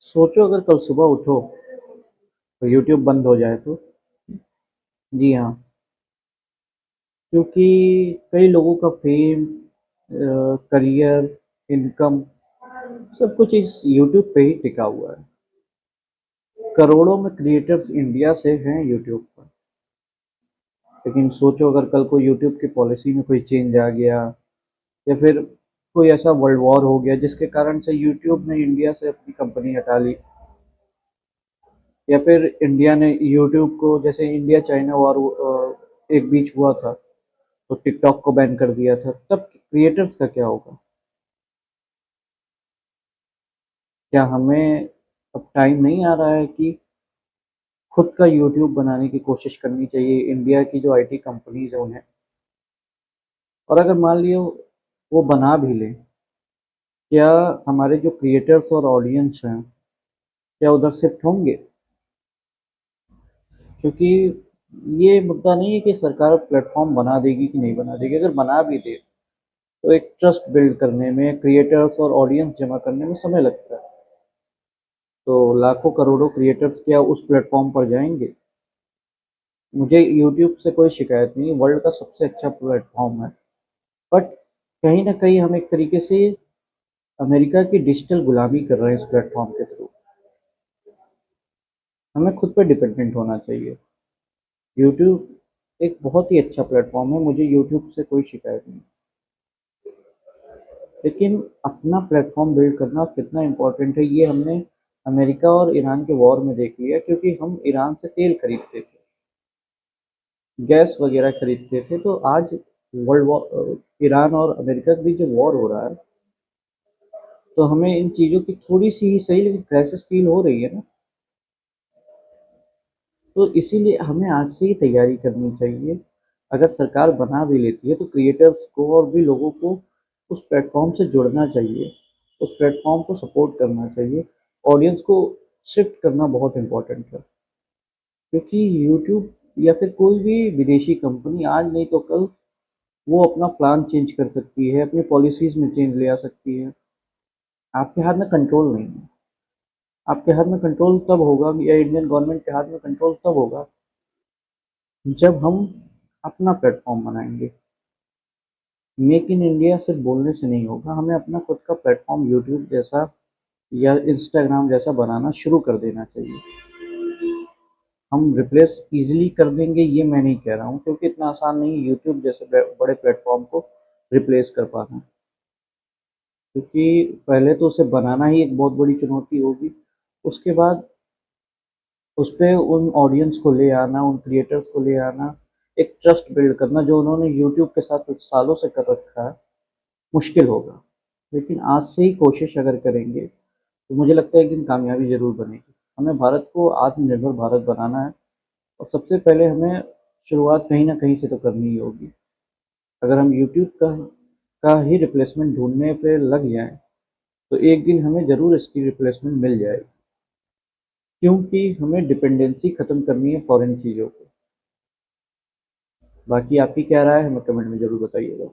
सोचो अगर कल सुबह उठो तो यूट्यूब बंद हो जाए तो। जी हाँ। क्योंकि कई लोगों का फेम, करियर, इनकम, सब कुछ इस यूट्यूब पे ही टिका हुआ है। करोड़ों में क्रिएटर्स इंडिया से हैं यूट्यूब पर। लेकिन सोचो अगर कल को यूट्यूब की पॉलिसी में कोई चेंज आ गया, या फिर कोई ऐसा वर्ल्ड वॉर हो गया जिसके कारण से यूट्यूब ने इंडिया से अपनी कंपनी हटा ली, या फिर इंडिया ने यूट्यूब को, जैसे इंडिया चाइना वॉर एक बीच हुआ था तो टिकटॉक को बैन कर दिया था, तब क्रिएटर्स का क्या होगा? क्या हमें अब टाइम नहीं आ रहा है कि खुद का यूट्यूब बनाने की कोशिश करनी चाहिए इंडिया की जो आईटी कंपनीज है उन्हें? और अगर मान लियो वो बना भी लें, क्या हमारे जो क्रिएटर्स और ऑडियंस हैं क्या उधर शिफ्ट होंगे? क्योंकि ये मुद्दा नहीं है कि सरकार प्लेटफॉर्म बना देगी कि नहीं बना देगी। अगर बना भी दे तो एक ट्रस्ट बिल्ड करने में, क्रिएटर्स और ऑडियंस जमा करने में समय लगता है। तो लाखों करोड़ों क्रिएटर्स क्या उस प्लेटफॉर्म पर जाएंगे? मुझे यूट्यूब से कोई शिकायत नहीं, वर्ल्ड का सबसे अच्छा प्लेटफॉर्म है। बट कहीं ना कहीं हम एक तरीके से अमेरिका की डिजिटल गुलामी कर रहे हैं इस प्लेटफॉर्म के थ्रू। हमें खुद पर डिपेंडेंट होना चाहिए। यूट्यूब एक बहुत ही अच्छा प्लेटफॉर्म है, मुझे यूट्यूब से कोई शिकायत नहीं। लेकिन अपना प्लेटफॉर्म बिल्ड करना कितना इम्पोर्टेंट है ये हमने अमेरिका और ईरान के वॉर में देख लिया। क्योंकि हम ईरान से तेल खरीदते थे, गैस वगैरह खरीदते थे, तो आज वर्ल्ड वॉर, ईरान और अमेरिका के बीच जो वॉर हो रहा है, तो हमें इन चीज़ों की थोड़ी सी ही सही लेकिन क्राइसिस फील हो रही है ना। तो इसीलिए हमें आज से ही तैयारी करनी चाहिए। अगर सरकार बना भी लेती है तो क्रिएटर्स को और भी लोगों को उस प्लेटफॉर्म से जुड़ना चाहिए, उस प्लेटफॉर्म को सपोर्ट करना चाहिए। ऑडियंस को शिफ्ट करना बहुत इम्पोर्टेंट है। क्योंकि यूट्यूब या फिर कोई भी विदेशी कंपनी आज नहीं तो कल वो अपना प्लान चेंज कर सकती है, अपनी पॉलिसीज में चेंज ले आ सकती है। आपके हाथ में कंट्रोल नहीं है। आपके हाथ में कंट्रोल तब होगा, या इंडियन गवर्नमेंट के हाथ में कंट्रोल तब होगा जब हम अपना प्लेटफॉर्म बनाएंगे। मेक इन इंडिया सिर्फ बोलने से नहीं होगा, हमें अपना खुद का प्लेटफॉर्म यूट्यूब जैसा या इंस्टाग्राम जैसा बनाना शुरू कर देना चाहिए। हम रिप्लेस इजीली कर देंगे ये मैं नहीं कह रहा हूँ, क्योंकि इतना आसान नहीं है यूट्यूब जैसे बड़े प्लेटफॉर्म को रिप्लेस कर पाना। क्योंकि पहले तो उसे बनाना ही एक बहुत बड़ी चुनौती होगी। उसके बाद उस पे उन ऑडियंस को ले आना, उन क्रिएटर्स को ले आना, एक ट्रस्ट बिल्ड करना जो उन्होंने यूट्यूब के साथ सालों से कर रखा है, मुश्किल होगा। लेकिन आज से ही कोशिश अगर करेंगे तो मुझे लगता है कि कामयाबी ज़रूर बनेगी। हमें भारत को आत्मनिर्भर भारत बनाना है, और सबसे पहले हमें शुरुआत कहीं ना कहीं से तो करनी ही होगी। अगर हम यूट्यूब का ही रिप्लेसमेंट ढूंढने पे लग जाएं तो एक दिन हमें ज़रूर इसकी रिप्लेसमेंट मिल जाएगी। क्योंकि हमें डिपेंडेंसी ख़त्म करनी है फॉरेन चीज़ों पे। बाकी आपकी क्या राय है हमें कमेंट में ज़रूर बताइएगा।